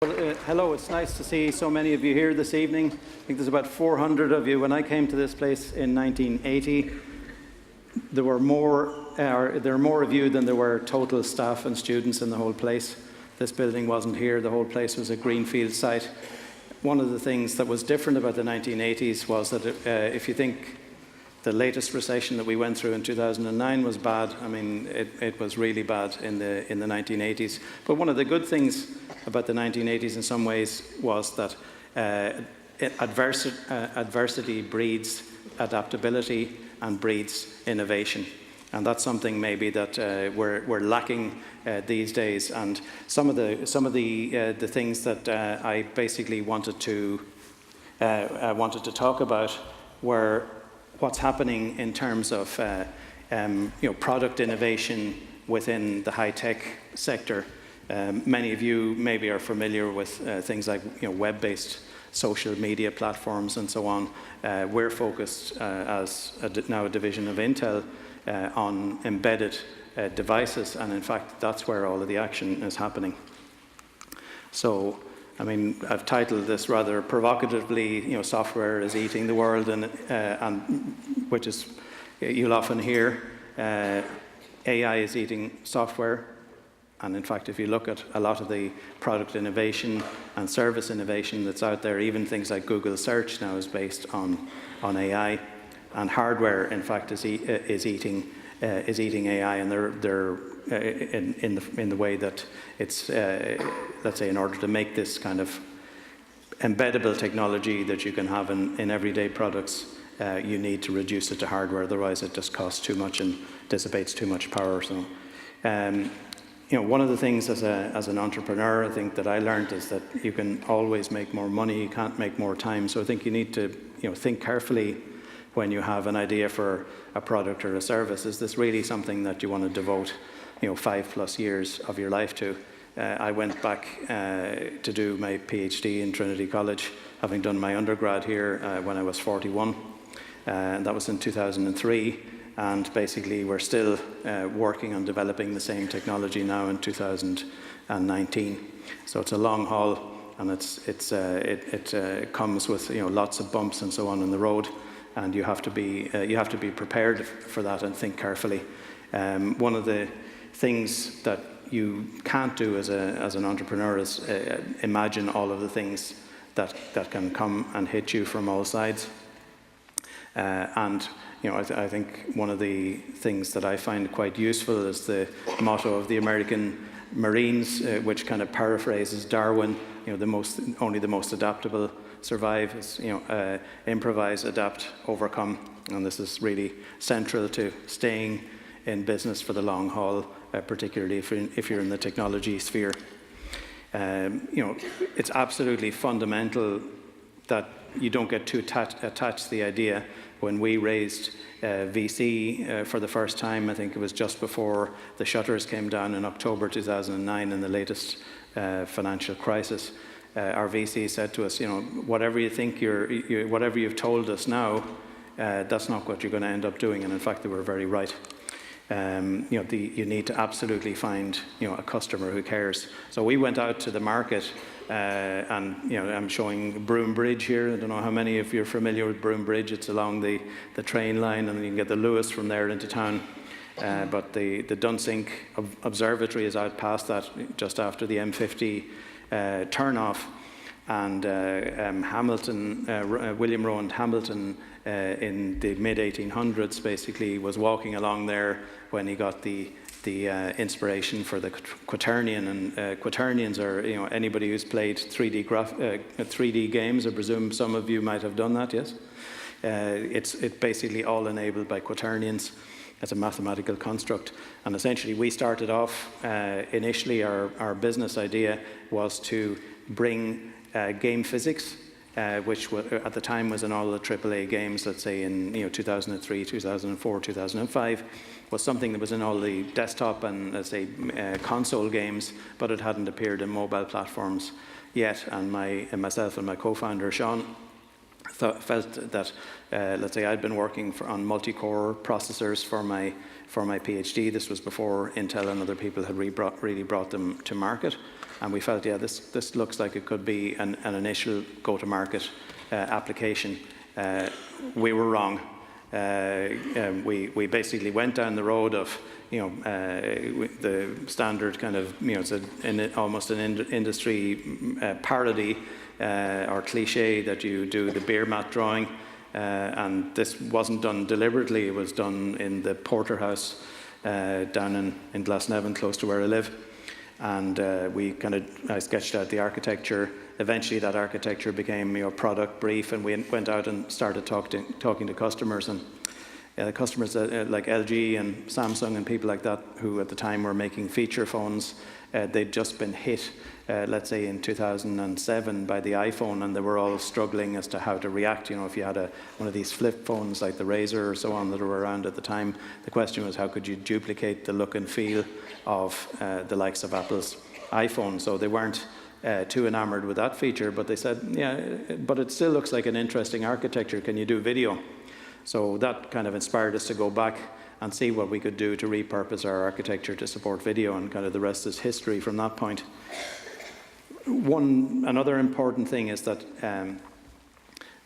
Well, hello, it's nice to see so many of you here this evening. I think there's about 400 of you. When I came to this place in 1980, there were more of you than there were total staff and students in the whole place. This building wasn't here, the whole place was a greenfield site. One of the things that was different about the 1980s was that if you think the latest recession that we went through in 2009 was bad, I mean, it was really bad in the 1980s. But one of the good things about the 1980s in some ways was that adversity breeds adaptability and breeds innovation. And that's something maybe that we're lacking these days. And some of the things that I basically wanted to talk about were what's happening in terms of product innovation within the high-tech sector. Many of you maybe are familiar with things like web-based social media platforms and so on. We're focused as now a division of Intel on embedded devices, and in fact that's where all of the action is happening. So, I mean, I've titled this rather provocatively, software is eating the world, and which is, you'll often hear, AI is eating software. And in fact, if you look at a lot of the product innovation and service innovation that's out there, even things like Google Search now is based on AI, and hardware, in fact, is eating AI, and they're in the way that it's let's say, in order to make this kind of embeddable technology that you can have in everyday products, you need to reduce it to hardware. Otherwise, it just costs too much and dissipates too much power. So, one of the things as an entrepreneur, I think, that I learned is that you can always make more money. You can't make more time. So I think you need to think carefully when you have an idea for a product or a service. Is this really something that you want to devote 5+ years of your life to? I went back to do my PhD in Trinity College, having done my undergrad here when I was 41, and that was in 2003. And basically, we're still working on developing the same technology now in 2019. So it's a long haul, and it comes with lots of bumps and so on the road, and you have to be prepared for that and think carefully. One of the things that you can't do as an entrepreneur is imagine all of the things that can come and hit you from all sides. I think one of the things that I find quite useful is the motto of the American Marines, which kind of paraphrases Darwin. Only the most adaptable survive. It's, improvise, adapt, overcome, and this is really central to staying in business for the long haul, particularly if you're in the technology sphere. It's absolutely fundamental that you don't get too attached to the idea. When we raised VC for the first time, I think it was just before the shutters came down in October 2009 in the latest financial crisis. Our VC said to us, whatever you think whatever you've told us now, that's not what you're going to end up doing. And in fact, they were very right. You need to absolutely find a customer who cares. So we went out to the market, and I'm showing Broome Bridge here. I don't know how many of you are familiar with Broome Bridge. It's along the train line, and you can get the Lewis from there into town. But the Dunsink Observatory is out past that, just after the M50 turnoff. And William Rowan Hamilton in the mid-1800s basically was walking along there when he got the inspiration for the quaternion. And quaternions are anybody who's played 3D games. I presume some of you might have done that. Yes, it's basically all enabled by quaternions as a mathematical construct. And essentially, we started off initially. Our business idea was to bring game physics, which at the time was in all the AAA games, let's say in 2003, 2004, 2005, was something that was in all the desktop and, let's say, console games, but it hadn't appeared in mobile platforms yet. And myself and my co-founder Sean felt that, let's say, I'd been working on multi-core processors for my PhD. This was before Intel and other people had really brought them to market, and we felt, yeah, this looks like it could be an initial go-to-market application. We were wrong. We basically went down the road of, the standard kind of, it's almost an industry parody or cliche that you do the beer mat drawing, and this wasn't done deliberately. It was done in the porterhouse down in Glasnevin, close to where I live, and I sketched out the architecture. Eventually that architecture became a product brief, and we went out and started talking to customers, and the customers like LG and Samsung and people like that, who at the time were making feature phones, they'd just been hit, let's say in 2007, by the iPhone, and they were all struggling as to how to react. If you had one of these flip phones like the Razor or so on that were around at the time, the question was how could you duplicate the look and feel of the likes of Apple's iPhone. So they weren't too enamored with that feature, but they said, yeah, but it still looks like an interesting architecture. Can you do video? So that kind of inspired us to go back and see what we could do to repurpose our architecture to support video, and kind of the rest is history from that point. Another important thing is that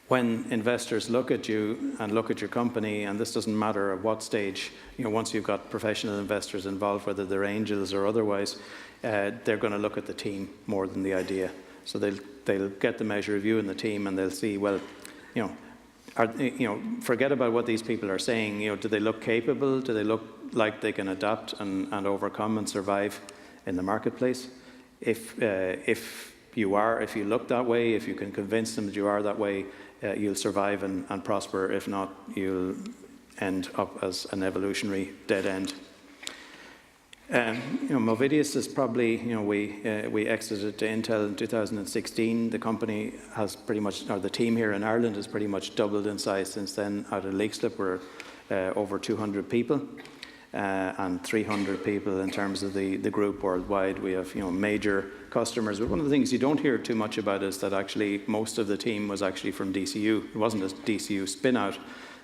when investors look at you and look at your company, and this doesn't matter at what stage, once you've got professional investors involved, whether they're angels or otherwise, they're going to look at the team more than the idea. So they'll get the measure of you and the team, and they'll see, well, forget about what these people are saying. Do they look capable? Do they look like they can adapt and overcome and survive in the marketplace? If you look that way, if you can convince them that you are that way, you'll survive and prosper. If not, you'll end up as an evolutionary dead end. Movidius is probably, we exited to Intel in 2016. The company has pretty much, or the team here in Ireland has pretty much doubled in size since then. Out of Leixlip, we're over 200 people and 300 people in terms of the group worldwide. We have, major customers. But one of the things you don't hear too much about is that actually most of the team was actually from DCU. It wasn't a DCU spin-out,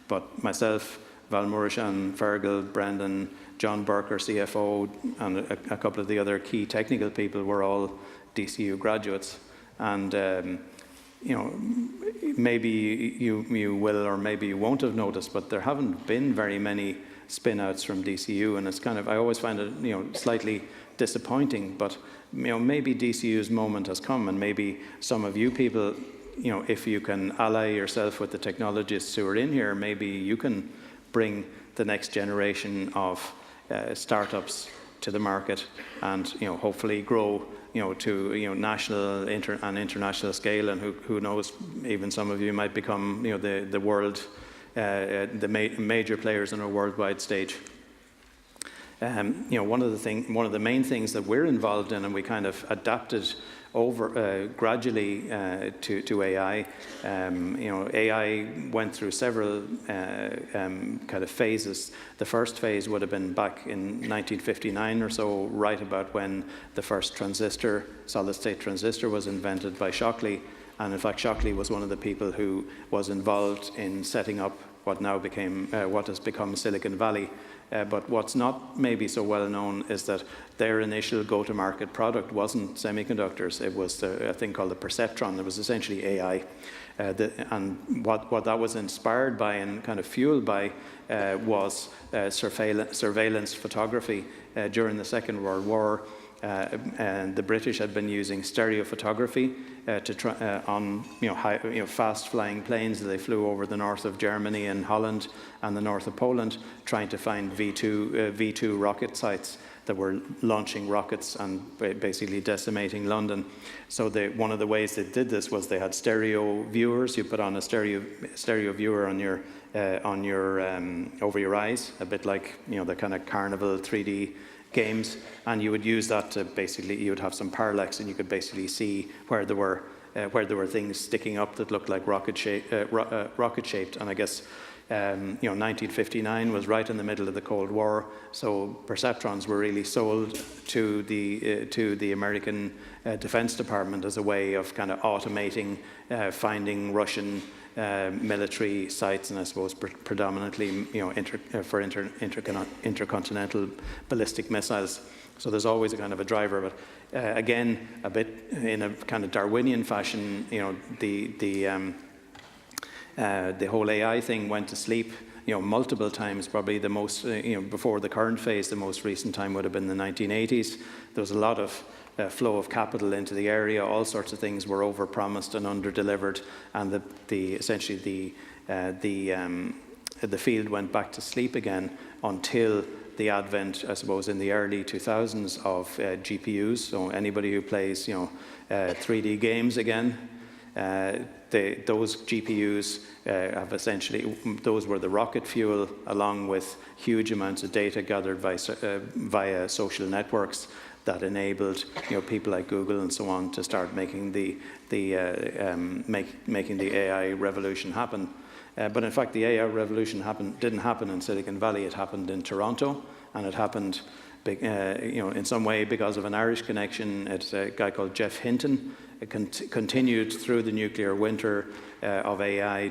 but myself, Val Murishan, Fergal, Brendan, John Burke, our CFO, and a couple of the other key technical people were all DCU graduates. And maybe you will or maybe you won't have noticed, but there haven't been very many spin-outs from DCU, and it's kind of, I always find it slightly disappointing, but maybe DCU's moment has come, and maybe some of you people, if you can ally yourself with the technologists who are in here, maybe you can bring the next generation of startups to the market, and hopefully grow to national and international scale, and who knows, even some of you might become the world major players on a worldwide stage. One of the main things that we're involved in, and we kind of adapted over gradually to AI. AI went through several kind of phases. The first phase would have been back in 1959 or so, right about when the first transistor, solid-state transistor, was invented by Shockley. And in fact, Shockley was one of the people who was involved in setting up what has become Silicon Valley. But what's not maybe so well known is that their initial go-to-market product wasn't semiconductors. It was a thing called the perceptron. It was essentially AI. And what that was inspired by and kind of fueled by was surveillance photography. During the Second World War, and the British had been using stereophotography to try on fast-flying planes. They flew over the north of Germany and Holland and the north of Poland, trying to find V2 rocket sites that were launching rockets and basically decimating London. So one of the ways they did this was they had stereo viewers. You put on a stereo viewer on your over your eyes, a bit like the kind of Carnival 3D games, and you would use that to basically, you would have some parallax, and you could basically see where there were things sticking up that looked like rocket shaped. And I guess 1959 was right in the middle of the Cold War, so perceptrons were really sold to the American Defense Department as a way of kind of automating finding Russian military sites, and I suppose predominantly for intercontinental ballistic missiles. So there's always a kind of a driver, but again, a bit in a kind of Darwinian fashion, the whole AI thing went to sleep, multiple times. Probably the most, before the current phase, the most recent time would have been the 1980s. There was a lot of flow of capital into the area. All sorts of things were overpromised and underdelivered, and essentially the field went back to sleep again until the advent, I suppose, in the early 2000s of GPUs. So anybody who plays, 3D games again, those GPUs have essentially, those were the rocket fuel, along with huge amounts of data gathered via social networks that enabled people like Google and so on to start making the AI revolution happen. But in fact, the AI revolution didn't happen in Silicon Valley. It happened in Toronto, and it happened, in some way because of an Irish connection. It's a guy called Jeff Hinton. It continued through the nuclear winter of AI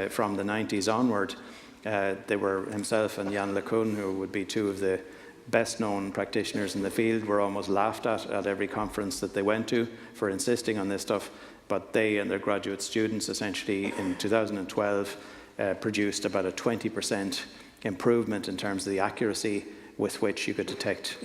from the 90s onward. They were himself and Jan LeCun, who would be two of the best-known practitioners in the field, were almost laughed at every conference that they went to for insisting on this stuff. But they and their graduate students essentially in 2012 produced about a 20% improvement in terms of the accuracy with which you could detect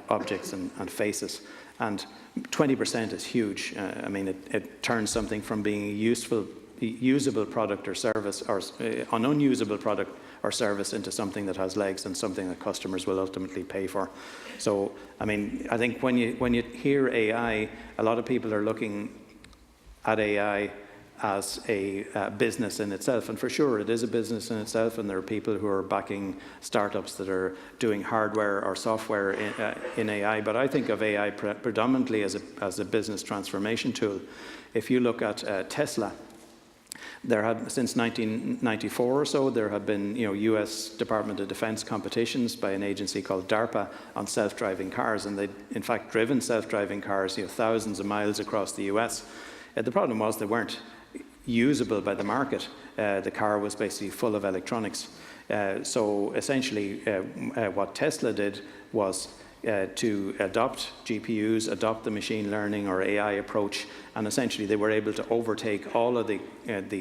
objects and faces. And 20% is huge. I mean, it turns something from being a usable product or service, or an unusable product or service, into something that has legs and something that customers will ultimately pay for. So, I mean, I think when you hear AI, a lot of people are looking at AI as a business in itself, and for sure it is a business in itself, and there are people who are backing startups that are doing hardware or software in AI, but I think of AI predominantly as a business transformation tool. If you look at Tesla, there had, since 1994 or so, there have been US Department of Defense competitions by an agency called DARPA on self-driving cars, and they'd in fact driven self-driving cars thousands of miles across the US. The problem was they weren't usable by the market. The car was basically full of electronics. So essentially what Tesla did was to adopt GPUs, adopt the machine learning or AI approach, and essentially they were able to overtake all of the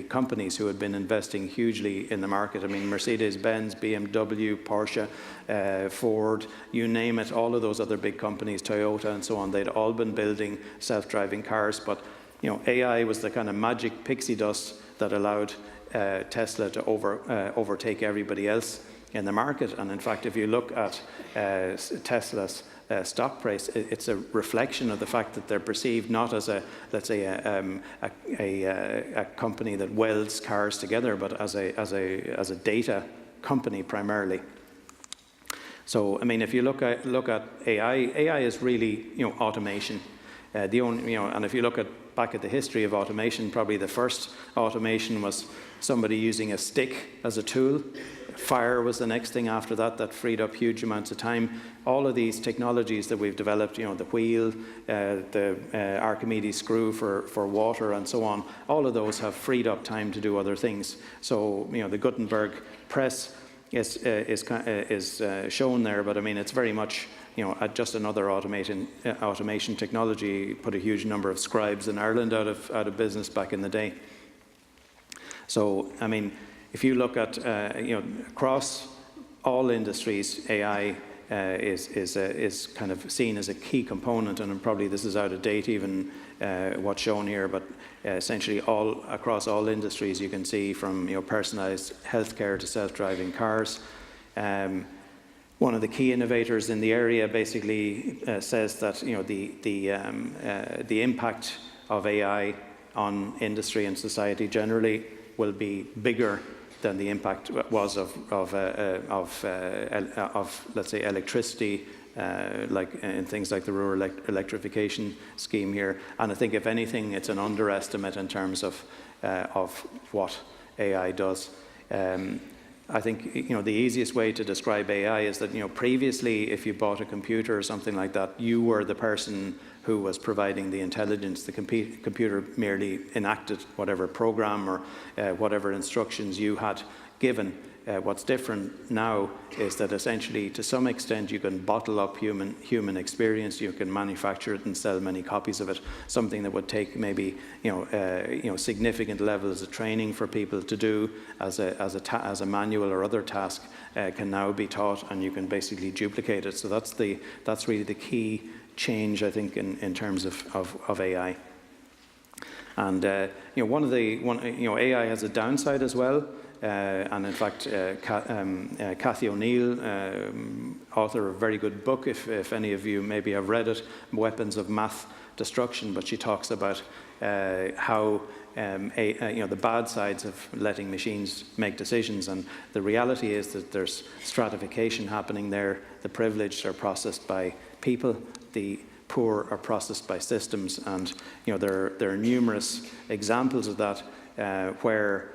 companies who had been investing hugely in the market. I mean, Mercedes-Benz, BMW, Porsche, Ford, you name it, all of those other big companies, Toyota and so on, they'd all been building self-driving cars, but AI was the kind of magic pixie dust that allowed Tesla to overtake everybody else in the market. And in fact, if you look at Tesla's stock price, it's a reflection of the fact that they're perceived not as let's say a company that welds cars together, but as a data company primarily. So I mean, if you look at AI is really automation. And if you look back at the history of automation, probably the first automation was somebody using a stick as a tool. Fire was the next thing after that freed up huge amounts of time. All of these technologies that we've developed, the wheel, the Archimedes screw for water and so on, all of those have freed up time to do other things. So, the Gutenberg press is shown there, but I mean, it's very much just another automation technology. Put a huge number of scribes in Ireland out of business back in the day. So I mean, if you look at across all industries, AI is kind of seen as a key component, and probably this is out of date even what's shown here, but essentially across all industries you can see from personalized healthcare to self-driving cars. One of the key innovators in the area basically says that the impact of AI on industry and society generally will be bigger than the impact was of let's say electricity, like in things like the rural electrification scheme here. And I think if anything, it's an underestimate in terms of what AI does. I think the easiest way to describe AI is that previously, if you bought a computer or something like that, you were the person who was providing the intelligence. The computer merely enacted whatever program or whatever instructions you had given. What's different now is that essentially, to some extent, you can bottle up human experience. You can manufacture it and sell many copies of it. Something that would take maybe significant levels of training for people to do as a manual or other task can now be taught, and you can basically duplicate it. So that's really the key change, I think, in terms of AI. And AI has a downside as well. And in fact, Cathy O'Neill, author of a very good book, if any of you maybe have read it, Weapons of Math Destruction, but she talks about how the bad sides of letting machines make decisions. And the reality is that there's stratification happening there. The privileged are processed by people, the poor are processed by systems. And there are numerous examples of that where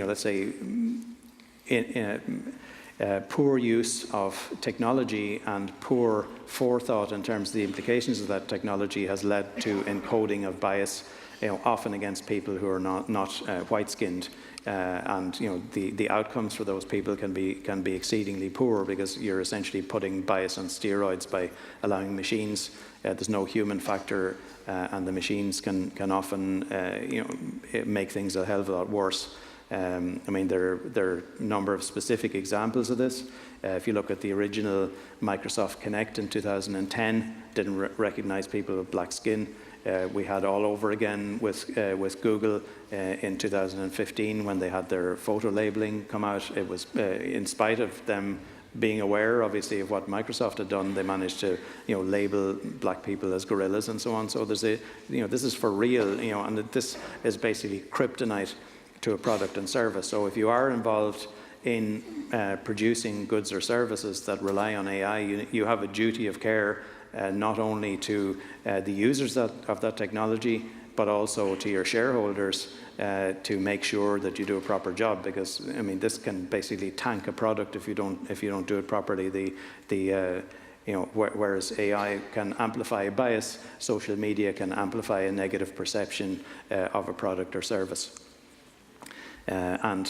let's say poor use of technology and poor forethought in terms of the implications of that technology has led to encoding of bias, often against people who are not white-skinned, and the outcomes for those people can be exceedingly poor, because you're essentially putting bias on steroids by allowing machines. There's no human factor, and the machines can often make things a hell of a lot worse. I mean, there are a number of specific examples of this. If you look at the original Microsoft Kinect in 2010, didn't recognize people with black skin. We had all over again with Google in 2015 when they had their photo labeling come out. It was in spite of them being aware, obviously, of what Microsoft had done, they managed to, label black people as gorillas and so on. So there's this is for real, and this is basically kryptonite to a product and service. So if you are involved in producing goods or services that rely on AI, you have a duty of care, not only to the users of that technology, but also to your shareholders, to make sure that you do a proper job, because I mean this can basically tank a product if you don't do it properly. Whereas AI can amplify a bias, social media can amplify a negative perception of a product or service. There's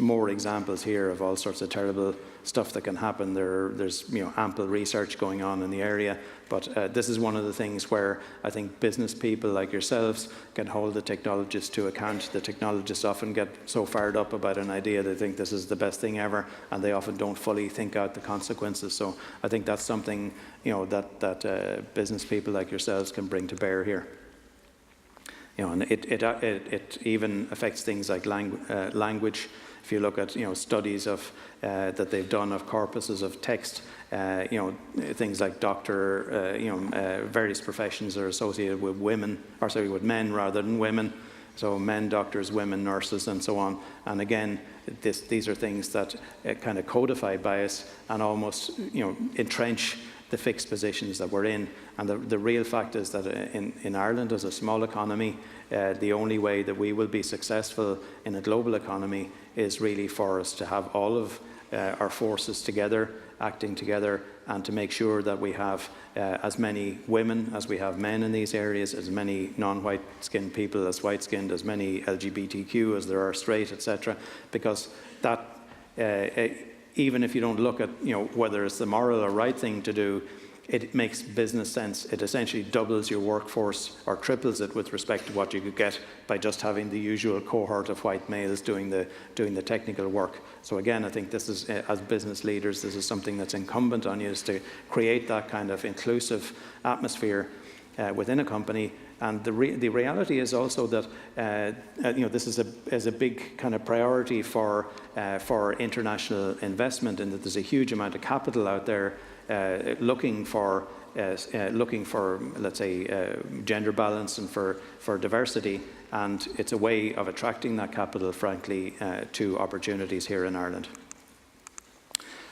more examples here of all sorts of terrible stuff that can happen. There's ample research going on in the area, but this is one of the things where I think business people like yourselves can hold the technologists to account. The technologists often get so fired up about an idea they think this is the best thing ever, and they often don't fully think out the consequences. So I think that's something that business people like yourselves can bring to bear here. And it even affects things like language. If you look at studies of that they've done of corpuses of text, things like doctor, various professions are associated with with men rather than women. So men doctors, women nurses, and so on. And again, these are things that kind of codify bias and almost entrench the fixed positions that we're in. And the real fact is that in Ireland, as a small economy, the only way that we will be successful in a global economy is really for us to have all of our forces together, acting together, and to make sure that we have as many women as we have men in these areas, as many non-white skinned people as white-skinned, as many LGBTQ as there are straight, etc. Because that even if you don't look at whether it's the moral or right thing to do, it makes business sense. It essentially doubles your workforce or triples it with respect to what you could get by just having the usual cohort of white males doing the technical work. So again, I think this is, as business leaders, this is something that's incumbent on you, is to create that kind of inclusive atmosphere within a company. And the reality is also that this is a big kind of priority for international investment, in that there's a huge amount of capital out there looking for let's say gender balance and for diversity, and it's a way of attracting that capital, frankly, to opportunities here in Ireland.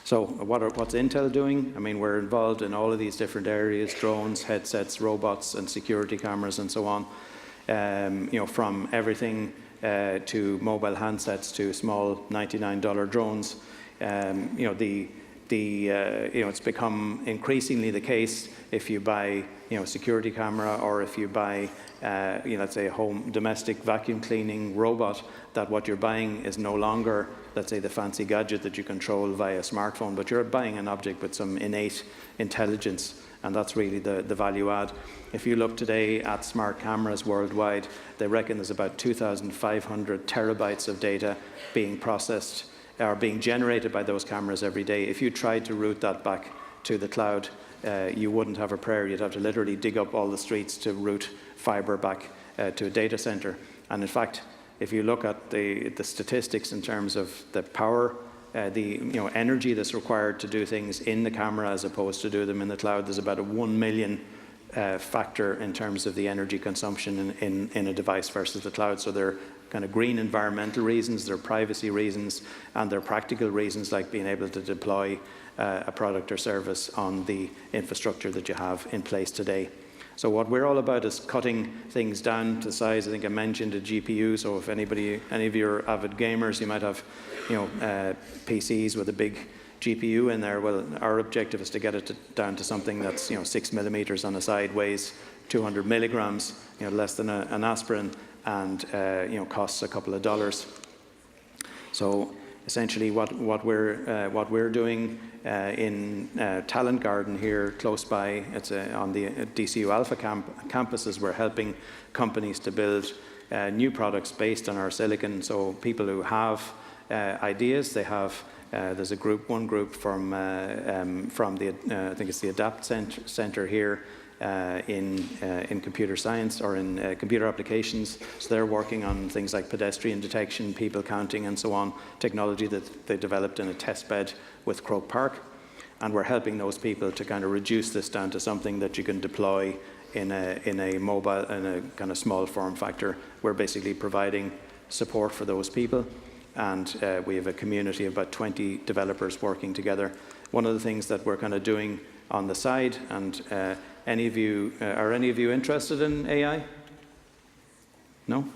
So what's Intel doing? I mean, we're involved in all of these different areas: drones, headsets, robots, and security cameras, and so on. From everything to mobile handsets to small $99 drones. It's become increasingly the case if you buy a security camera, or if you buy let's say a home domestic vacuum cleaning robot, that what you're buying is no longer, let's say, the fancy gadget that you control via smartphone, but you're buying an object with some innate intelligence, and that's really the value add. If you look today at smart cameras worldwide, they reckon there's about 2,500 terabytes of data being processed or being generated by those cameras every day. If you tried to route that back to the cloud, you wouldn't have a prayer. You'd have to literally dig up all the streets to route fiber back to a data center. And in fact, if you look at the statistics in terms of the power, the energy that's required to do things in the camera as opposed to do them in the cloud, there's about a 1 million factor in terms of the energy consumption in a device versus the cloud. So there are kind of green environmental reasons, there are privacy reasons, and there are practical reasons like being able to deploy a product or service on the infrastructure that you have in place today. So what we're all about is cutting things down to size. I think I mentioned a GPU, so if any of you are avid gamers, you might have PCs with a big GPU in there. Well, our objective is to get it down to something that's 6 millimeters on the side, weighs 200 milligrams, less than an aspirin, and costs a couple of dollars. So essentially, what we're doing in Talent Garden here, close by, it's on the DCU Alpha campuses. We're helping companies to build new products based on our silicon. So people who have ideas, they have. There's one group from the I think it's the Adapt Center here. In computer science or in computer applications. So they're working on things like pedestrian detection, people counting, and so on, technology that they developed in a test bed with Croke Park. And we're helping those people to kind of reduce this down to something that you can deploy in a mobile, in a kind of small form factor. We're basically providing support for those people. And we have a community of about 20 developers working together. One of the things that we're kind of doing on the side, and are any of you interested in AI? No?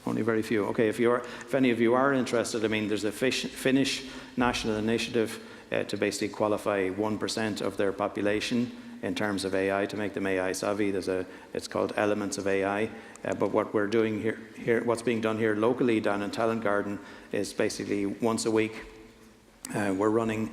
Only very few. Okay, if any of you are interested, I mean, there's a Finnish national initiative to basically qualify 1% of their population in terms of AI, to make them AI savvy. It's called Elements of AI. But what we're doing here, what's being done here locally down in Talent Garden is basically once a week we're running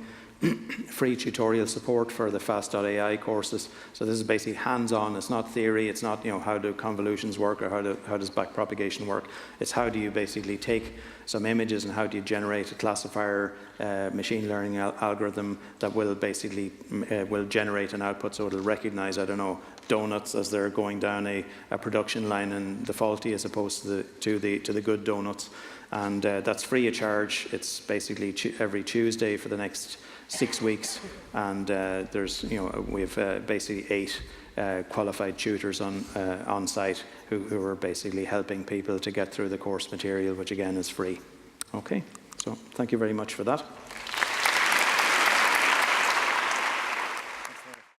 free tutorial support for the Fast.ai courses. So this is basically hands-on. It's not theory. It's not how do convolutions work or how does backpropagation work. It's how do you basically take some images and how do you generate a classifier machine learning algorithm that will basically will generate an output, so it'll recognize, I don't know, donuts as they're going down a production line, and the faulty as opposed to the good donuts. And that's free of charge. It's basically every Tuesday for the next 6 weeks, and we have basically 8 qualified tutors on site who are basically helping people to get through the course material, which again is free. Okay, so thank you very much for that.